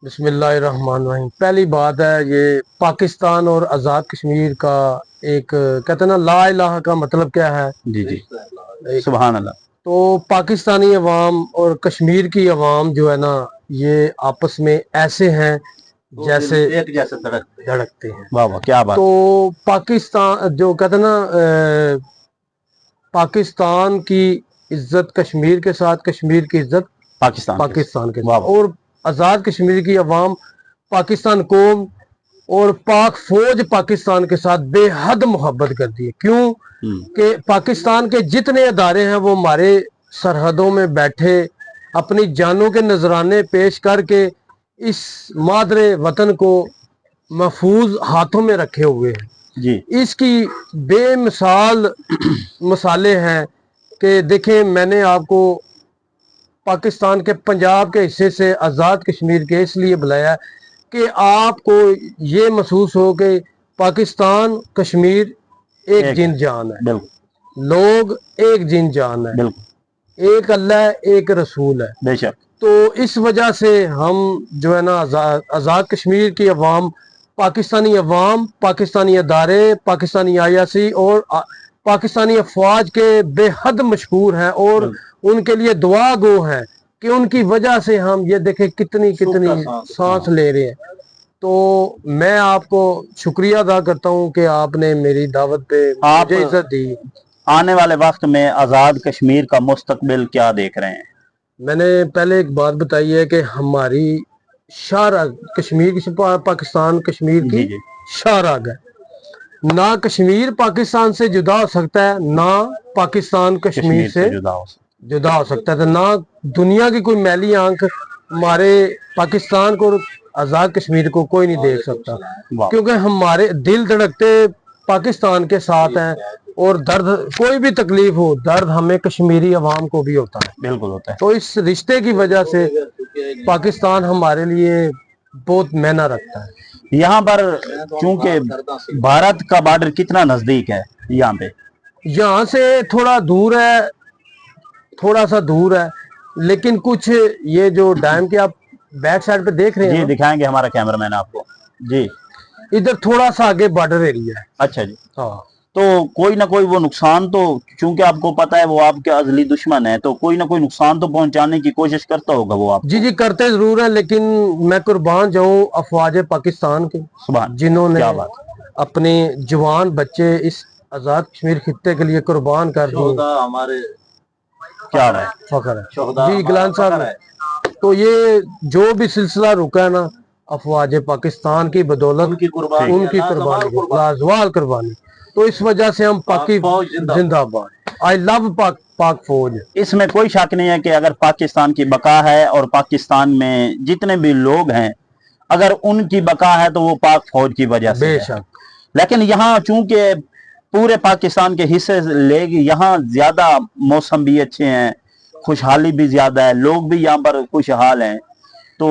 बिस्मिल्लाहिर्रहमानिर्रहीम। पहली बात है, ये पाकिस्तान और आज़ाद कश्मीर का एक कहते हैं ना, ला इलाहा का मतलब क्या है। जी जी, सुभान अल्लाह। तो पाकिस्तानी अवाम और कश्मीर की अवाम जो है ना, ये आपस में ऐसे हैं जैसे एक जैसे धड़कते हैं। वाह वाह, क्या बात। तो पाकिस्तान जो कहते हैं ना, पाकिस्तान की इज्जत कश्मीर के साथ, कश्मीर की इज्जत पाकिस्तान के साथ। और आज़ाद कश्मीर की अवाम पाकिस्तान कौम और पाक फौज पाकिस्तान के साथ बेहद मोहब्बत करती है। क्यों कि पाकिस्तान के जितने अदारे हैं वो हमारे सरहदों में बैठे अपनी जानों के नजराने पेश करके इस मादरे वतन को महफूज हाथों में रखे हुए हैं जी। इसकी बेमिसाल मसाले हैं कि देखें, मैंने आपको पाकिस्तान के पंजाब के हिस्से से आज़ाद कश्मीर के इसलिए बुलाया कि आपको ये महसूस हो कि पाकिस्तान कश्मीर एक जिन जान है, लोग एक जिन जान है, एक अल्लाह एक रसूल है बेशक। तो इस वजह से हम जो है ना, आज़ाद कश्मीर की अवाम, पाकिस्तानी अवाम, पाकिस्तानी अदारे, पाकिस्तानी आयासी और पाकिस्तानी अफवाज के बेहद मशहूर हैं और उनके लिए दुआ गो हैं कि उनकी वजह से हम ये देखें कितनी सांस ले रहे हैं। तो मैं आपको शुक्रिया अदा करता हूँ कि आपने मेरी दावत पे मुझे इज्जत दी। आने वाले वक्त में आज़ाद कश्मीर का मुस्तकबिल क्या देख रहे हैं? मैंने पहले एक बात बताई है कि हमारी शाहराग कश्मीर की, पाकिस्तान कश्मीर की शाहराग है। ना कश्मीर पाकिस्तान से जुदा हो सकता है, ना पाकिस्तान कश्मीर से जुदा हो सकता है। तो ना दुनिया की कोई मैली आंख हमारे पाकिस्तान को, आज़ाद कश्मीर को कोई नहीं देख सकता, क्योंकि हमारे दिल धड़कते पाकिस्तान के साथ हैं और दर्द, कोई भी तकलीफ हो, दर्द हमें कश्मीरी अवाम को भी होता है। बिल्कुल होता है। तो इस रिश्ते की वजह से पाकिस्तान हमारे लिए बहुत मायना रखता है। यहाँ पर चूंकि भारत का बॉर्डर कितना नजदीक है, यहाँ से थोड़ा दूर है, थोड़ा सा दूर है, लेकिन कुछ ये जो डैम के आप बैक साइड पे देख रहे हैं, जी दिखाएंगे हमारा कैमरामैन आपको। जी, इधर थोड़ा सा आगे बॉर्डर एरिया है। अच्छा जी। हाँ, तो कोई ना कोई वो नुकसान तो, चूंकि आपको पता है वो आपके अजली दुश्मन है, तो कोई ना कोई नुकसान तो पहुंचाने की कोशिश करता होगा वो आप। जी जी, करते जरूर है, लेकिन मैं कुर्बान जाऊं अफवाज पाकिस्तान के, जिन्होंने अपने जवान बच्चे इस आज़ाद कश्मीर खित्ते के लिए कुर्बान कर दिए। हमारे क्या है, फखर है जी गिलान साहब। तो ये जो भी सिलसिला रुका है ना, अफवाज पाकिस्तान की बदौलत, उनकी कुर्बानी, लाजवाब कुर्बानी। तो इस वजह से हम पाकि जिंदाबाद, आई लव पाक फौज। इसमें कोई शक नहीं है कि अगर पाकिस्तान की बका है और पाकिस्तान में जितने भी लोग हैं, अगर उनकी बका है तो वो पाक फौज की वजह से बेशक। लेकिन यहाँ चूंकि पूरे पाकिस्तान के हिस्से ले, यहाँ ज्यादा मौसम भी अच्छे हैं, खुशहाली भी ज्यादा है, लोग भी यहाँ पर खुशहाल हैं। तो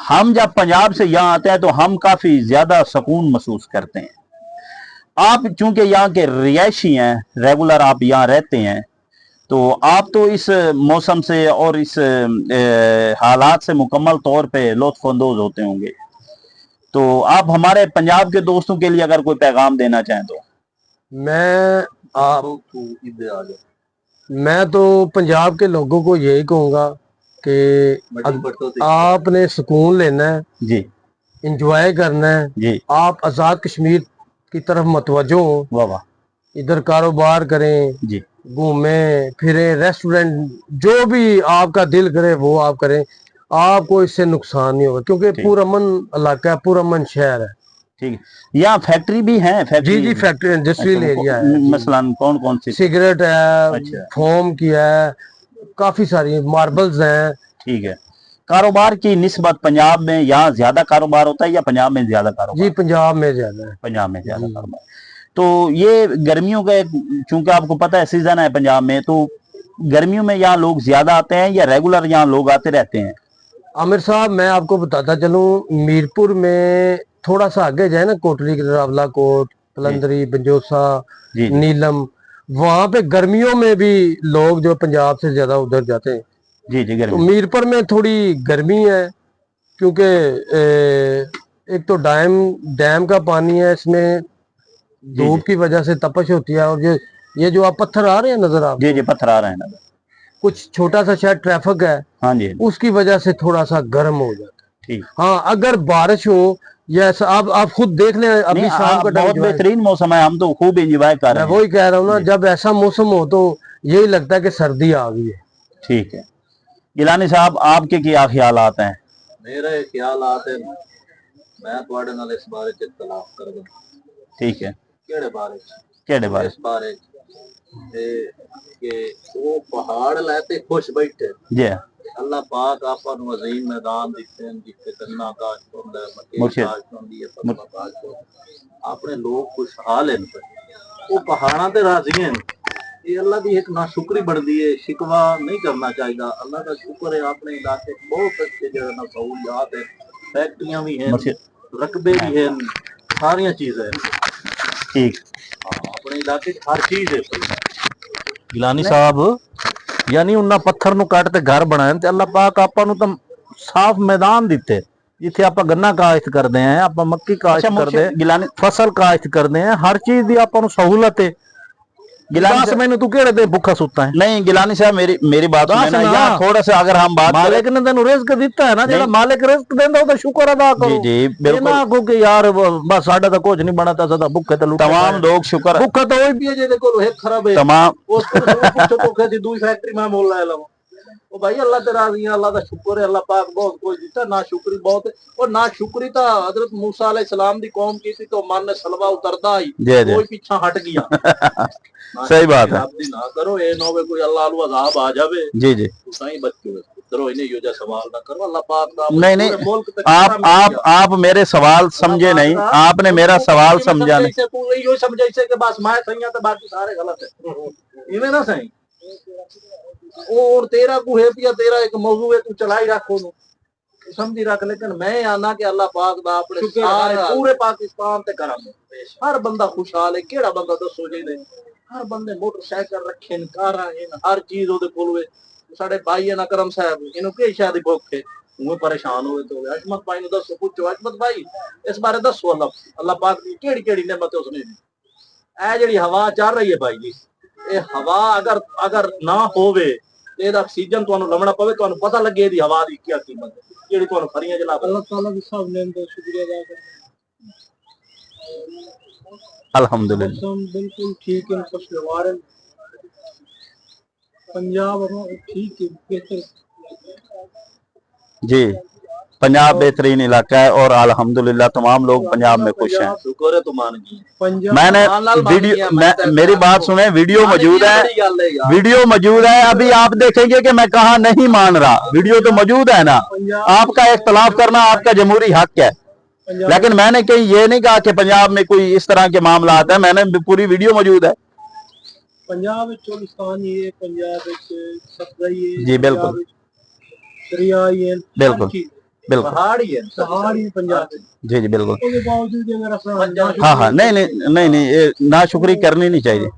हम जब पंजाब से यहाँ आते हैं तो हम काफी ज्यादा सुकून महसूस करते हैं। आप चूंकि यहाँ के रिहायशी हैं, रेगुलर आप यहाँ रहते हैं, तो आप तो इस मौसम से और इस हालात से मुकम्मल तौर पे लुत्फअंदोज होते होंगे। तो आप हमारे पंजाब के दोस्तों के लिए अगर कोई पैगाम देना चाहें तो। मैं तो पंजाब के लोगों को यही कहूँगा कि आपने सुकून लेना है जी, इंजॉय करना है जी। आप आज़ाद कश्मीर की तरफ मतवजो हो, वाह, इधर कारोबार करें जी, घूमें फिरें, रेस्टोरेंट, जो भी आपका दिल करे वो आप करें, आपको इससे नुकसान नहीं होगा, क्योंकि पूरा मन इलाका है, पूरा मन शहर है। ठीक है। यहाँ फैक्ट्री भी है? जी जी, फैक्ट्री इंडस्ट्रियल एरिया है। मसलन कौन कौन सी? सिगरेट है, फोम की है, काफी सारी मार्बल्स हैं। ठीक है। कारोबार की निस्बत पंजाब में यहाँ ज्यादा कारोबार होता है या पंजाब में ज्यादा कारोबार? जी पंजाब में ज्यादा है। पंजाब में ज्यादा कारोबार। तो ये गर्मियों का, चूंकि आपको पता है सीजन है पंजाब में, तो गर्मियों में यहाँ लोग ज्यादा आते हैं या रेगुलर यहाँ लोग आते रहते हैं? आमिर साहब, मैं आपको बताता चलूं, मीरपुर में थोड़ा सा आगे जाए ना, कोटली की रावला कोट, पलंदरी, बंजोसा, नीलम, वहां पे गर्मियों में भी लोग जो पंजाब से ज्यादा उधर जाते हैं। जी जी, तो मीरपुर में थोड़ी गर्मी है क्योंकि एक तो डैम का पानी है, इसमें धूप की वजह से तपश होती है, और ये जो आप पत्थर आ रहे हैं नजर आप, जी जी पत्थर आ रहे हैं नजर, कुछ छोटा सा शायद ट्रैफिक है, हाँ जी उसकी वजह से थोड़ा सा गर्म हो जाता है। ठीक। हाँ, अगर बारिश हो या आप खुद देख लें, अभी शाम का बहुत बेहतरीन मौसम है, हम तो खूब एंजॉय कर रहे हैं। मैं वही कह रहा हूँ ना, जब ऐसा मौसम हो तो यही लगता है कि सर्दी आ गई है। ठीक है, गिलानी साहब आपके क्या ख्यालात हैं? मेरे ख्यालात है, मैं ਤੁਹਾਡੇ ਨਾਲ ਇਸ ਬਾਰੇ ਚ ਇਤਲਾਫ ਕਰਦਾ। ठीक है, ਕਿਹੜੇ ਬਾਰੇ ਚ? केड़े बारे? ਇਸ ਬਾਰੇ ਕਿ ਉਹ ਪਹਾੜ ਲੈ ਤੇ ਖੁਸ਼ ਬੈਠੇ। जी ਅੱਲਾਹ ਪਾਕ ਆਪਾਂ ਨੂੰ ਅਜ਼ੀਮ ਮੈਦਾਨ ਦਿੱਤੇ ਹਨ, ਜਿੱਥੇ ਗੰਨਾ ਕਾਸ਼ਤ ਹੁੰਦਾ ਹੈ, ਮੱਕੀ ਮੁਰਸ਼ਿਦ। ਕਾਸ਼ਤ ਹੁੰਦੀ ਹੈ, ਫਸਲਾਂ ਕਾਸ਼ਤ ਹੁੰਦੀ ਹੈ। ਆਪਣੇ ਲੋਕ ਖੁਸ਼ਹਾਲ ਹਨ, ਉਹ ਪਹਾੜਾਂ ਤੇ ਰਾਜ਼ੀ ਹਨ। ਇਹ ਅੱਲਾਹ ਦੀ ਇੱਕ ਨਾਸ਼ੁਕਰੀ ਬਣਦੀ ਹੈ, ਸ਼ਿਕਵਾ ਨਹੀਂ ਕਰਨਾ ਚਾਹੀਦਾ। ਅੱਲਾਹ ਦਾ ਸ਼ੁਕਰ ਹੈ, ਆਪਣੇ ਇਲਾਕੇ ਬਹੁਤ ਅੱਛੇ ਜਿਹੜੇ ਨਾ ਸਹੂਲੀਅਤ ਹੈ, ਫੈਕਟਰੀਆਂ ਵੀ ਹਨ, ਰਕਬੇ ਵੀ ਹਨ, ਸਾਰੀਆਂ ਚੀਜ਼ਾਂ ਹਨ। ठीक। ਆਪਣੇ ਇਲਾਕੇ 'ਚ ਹਰ ਚੀਜ਼ ਹੈ। ਗਿਲਾਨੀ ਸਾਹਿਬ, ਯਾਨੀ ਉਹਨਾਂ ਪੱਥਰ ਨੂੰ ਕੱਟ ਤੇ ਘਰ ਬਣਾਏ ਤੇ ਅੱਲਾਹ ਪਾਕ ਆਪਾਂ ਨੂੰ ਤਾਂ ਸਾਫ਼ ਮੈਦਾਨ ਦਿੱਤੇ, ਜਿੱਥੇ ਆਪਾਂ ਗੰਨਾ ਕਾਸ਼ਤ ਕਰਦੇ ਆਂ, ਆਪਾਂ ਮੱਕੀ ਕਾਸ਼ਤ ਕਰਦੇ ਆਂ, गिलानी ਫਸਲ ਕਾਸ਼ਤ ਕਰਦੇ ਆਂ, ਹਰ ਚੀਜ਼ ਦੀ ਆਪਾਂ ਨੂੰ ਸਹੂਲਤ ਹੈ। गिलास मैंने तू केड़े दे भूखा सुता है? नहीं गिलानी साहब, मेरी बात सुने ना, यहाँ थोड़ा सा अगर हम बात मालिक ने तेन रिस्क दिता है ना, जेड़ा मालिक रिस्क देंदा ओदा शुक्र अदा करो। जी बिल्कुल, ना को कि यार बस साडा तो कुछ नहीं बना, ता भूखे ते लुटे। तमाम लोग शुक्र, भुक्खा तो वही पिए जेदे कोल एक खराब है, तमाम उस पर भुक्खे दी दूसरी फैक्ट्री में मोल लाया लाओ। ओ भाई अल्लाह ते राजी है, अल्लाह दा शुक्र है, अल्लाह पाक बहुत कुछ दिता। ना शुक्री बहुत है, और ना शुक्री ता हजरत मूसा अलैहि सलाम दी कौम की थी, तो मन ने सलवा उतरदा ही कोई पीछा हट गया। सही बात है, ना करो ये ना होवे कोई अल्लाह अलू अज़ाब आ जावे। जी जी, तो सही बच्चों करो, इन्हें यो जा सवाल ना करो। अल्लाह पाक दा नहीं आप मेरे सवाल समझे नहीं, आपने मेरा सवाल समझा नहीं। तू यो समझे से कि बस मैं सही है तो बाकी सारे गलत है, इवें ना सही। और तेरा को है पिया, तेरा एक मौजू है, तू चलाई रखो नु समझी रख। लेकिन मैं आना कि अल्लाह पाक दा अपने सारे पूरे पाकिस्तान ते करम हर बंदा खुशहाल है। केड़ा बंदा दसो जी ने, हर बंदे मोटरसाइकिल रखे न, कारां हैं, हर चीज ओदे कोल वे। साडे भाई है ना करम साहब, इनु के शादी भुख है, उहे परेशान होए तो अजमत भाई नु दसो, पूछो अजमत भाई इस बारे दसो, अल्लाह पाक दी केड़ी-केड़ी नेमत उसने दी। ए जेड़ी हवा चल रही है भाई जी, ये हवा अगर ना होवे ते एदा ऑक्सीजन तुहानू लवना पवे, तुहानू पता लगे दी हवा दी क्या कीमत है, जेड़ी तुहानू खरियां जला। अल्लाह ताला दी सब ने तो शुक्रिया अदा करना। अल्हम्दुलिल्लाह बिल्कुल ठीक है, खुशगवार है पंजाब, ठीक है, बेहतर जी। पंजाब बेहतरीन इलाका है और अल्हम्दुलिल्लाह तमाम लोग पंजाब में खुश हैं। शुक्र है तुम मान गए। मैंने वीडियो, मेरी बात सुने, वीडियो मौजूद है, वीडियो मौजूद है। अभी आप देखेंगे कि मैं कहा नहीं मान रहा, वीडियो तो मौजूद है ना। आपका इख्तलाफ करना आपका जमहूरी हक है, लेकिन मैंने कहीं ये नहीं कहा कि पंजाब में कोई इस तरह के मामला आता है। मैंने पूरी वीडियो मौजूद है। पंजाब में चोलिस्तान ये, पंजाब में सतलज ये, जी बिल्कुल, दरिया ये, बिल्कुल बिल्कुल, पहाड़ी है, पहाड़ी पंजाब। जी जी बिल्कुल। उसके बावजूद अगर अपना हाँ हाँ, नहीं ये नाशुक्री करनी नहीं चाहिए,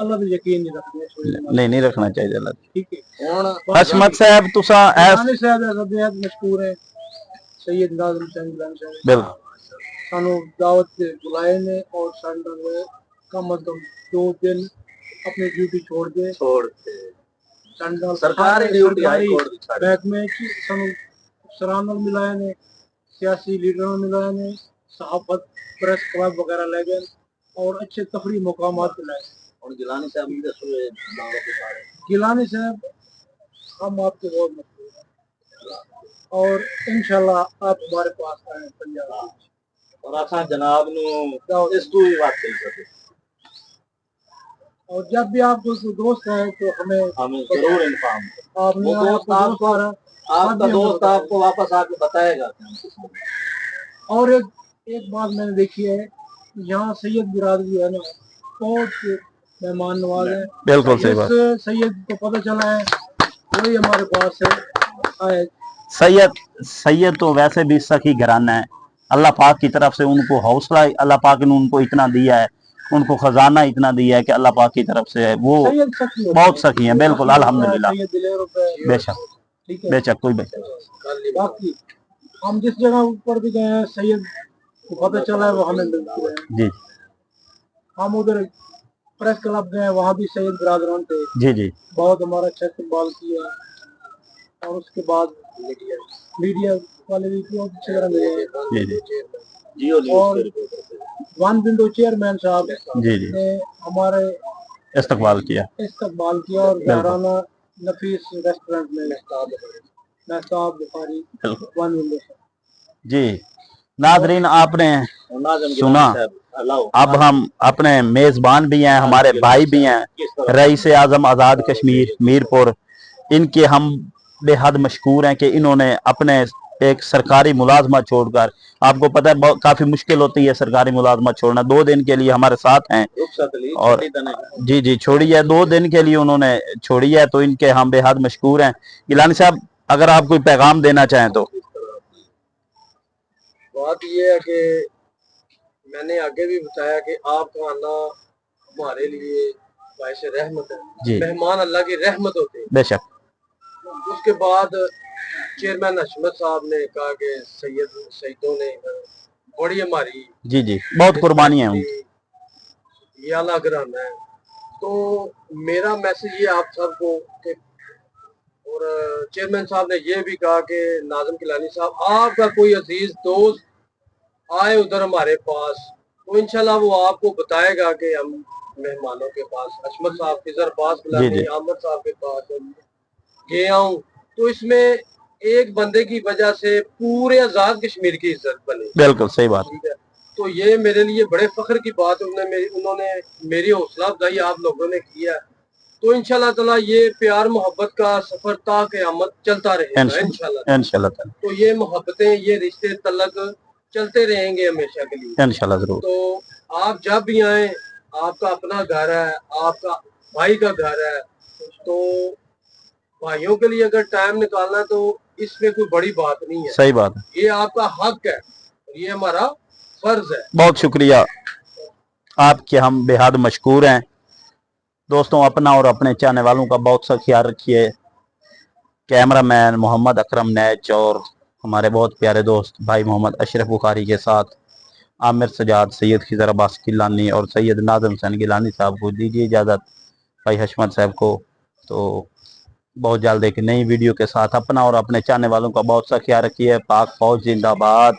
अल्लाह पे यकीन नहीं रखते, नहीं रखना चाहिए अल्लाह। ठीक है। हशमत साहब तुसा गिलानी साहब ऐसा बेहद मशहूर है, सैयद नाज़िम हुसैन गिलानी साहब बिल्कुल सानू दावत से बुलाए ने, और साडा कम अज कम 2 दिन अपनी ड्यूटी छोड़ दे सरकारी ड्यूटी हाई कोर्ट दी महकमे की सानू अफसरां नाल मिलाए ने, सियासी लीडरां नाल मिलाए ने, सहाफत प्रेस क्लब वगैरह ले गए और अच्छे तफरी मुकामात पे लाए। और गिलानी साहब ने दसो ये दावत के बारे। गिलानी साहब हम आपके बहुत मशहूर हैं और इंशाल्लाह आप हमारे पास आए पंजाब, और असा जनाब नु इस तू ही बात कही सके। और जब भी आप कोई दोस्त है तो हमें जरूर इन्फॉर्म आपने आपका दोस्त आपको वापस आके बताएगा। और एक बात मैंने देखी है, यहाँ सैयद बिरादरी है ना, बहुत मेहमान नवाज है। बिल्कुल सही बात। सैयद को पता चला है वही हमारे पास है। सैयद तो वैसे भी सखी घराना है, अल्लाह पाक की तरफ से उनको हौसला अल्लाह पाक ने उनको इतना दिया है, उनको खजाना इतना दिया है कि अल्लाह पाक की तरफ से है, वो बहुत सखी है। बिल्कुल अल्हम्दुलिल्लाह, बेशक ठीक है। बेशक कोई बेशक बाकी हम जिस जगह पर भी गए हैं सैयद को पता चला है वो हमें मिलते हैं। जी हम उधर प्रेस क्लब गए, वहाँ भी सैयद बरादरान थे, जी जी बहुत हमारा अच्छा इस्तेमाल किया। और उसके बाद मीडिया वाले भी बहुत अच्छी तरह मिले। जी जी और वन विंडो चेयरमैन साहब जी जी ने हमारे इस्तकबाल किया। इस्तकबाल किया और जहराना नफीस रेस्टोरेंट में महताब बुखारी वन विंडो से। जी नादरीन, आपने सुना। अब हम अपने मेजबान भी हैं, हमारे भाई भी हैं, रईस आजम आज़ाद कश्मीर मीरपुर, इनके हम बेहद मशकूर हैं कि इन्होंने अपने एक सरकारी मुलाजमत छोड़कर, आपको पता है काफी मुश्किल होती है सरकारी मुलाजमत छोड़ना, 2 दिन के लिए हमारे साथ हैं और जी जी छोड़ी है, 2 दिन के लिए उन्होंने छोड़ी है, तो इनके हम बेहद मशकूर हैं। गिलानी साहब, अगर आप कोई पैगाम देना चाहें तो। बात ये है कि मैंने आगे भी बताया कि आपका आना हमारे लिए बाइश रहमत है। जी मेहमान अल्लाह की रहमत होते हैं। बेशक। उसके बाद चेयरमैन हशमत साहब ने कहा कि सैयदों ने बड़ी हमारी जी जी बहुत कुर्बानी है उनकी। ये आला घराना है। तो मेरा मैसेज ये आप सबको कि, और चेयरमैन साहब ने ये भी कहा कि नाज़िम गिलानी साहब, आपका कोई अजीज दोस्त आए उधर हमारे पास तो इंशाल्लाह वो आपको बताएगा कि हम मेहमानों के पास, हशमत साहब फिजर पास गिलानी, अहमद साहब के पास गए आऊं, तो इसमें एक बंदे की वजह से पूरे आजाद कश्मीर की इज्जत बनी। बिल्कुल सही बात। ठीक है, तो ये मेरे लिए बड़े फख्र की बात उन्होंने मेरी हौसला अफजाई आप लोगों ने किया। तो इंशाल्लाह ताला ये प्यार मोहब्बत का सफर ता क़यामत चलता रहेगा इंशाल्लाह। तो ये मोहब्बतें, ये रिश्ते तलक चलते रहेंगे हमेशा के लिए इंशाल्लाह जरूर। तो आप जब भी आए, आपका अपना घर है, आपका भाई का घर है, तो भाइयों के लिए अगर टाइम निकालना तो इसमें कोई बड़ी बात नहीं है। सही बात है, ये आपका हक है, ये हमारा फर्ज है। बहुत शुक्रिया आपके, हम बेहद मशकूर हैं। दोस्तों, अपना और अपने चाहने वालों का बहुत सा ख्याल रखिए। कैमरामैन मोहम्मद अकरम नैच और हमारे बहुत प्यारे दोस्त भाई मोहम्मद अशरफ बुखारी के साथ आमिर सजाद, सैयद खिजर अब्बास गिलानी और सैयद नाज़िम हुसैन गिलानी साहब को दीजिए इजाज़त, भाई हशमत साहब को। तो बहुत जल्द एक नई वीडियो के साथ अपना और अपने चाहने वालों का बहुत सा ख्याल रखिए। पाक फौज जिंदाबाद।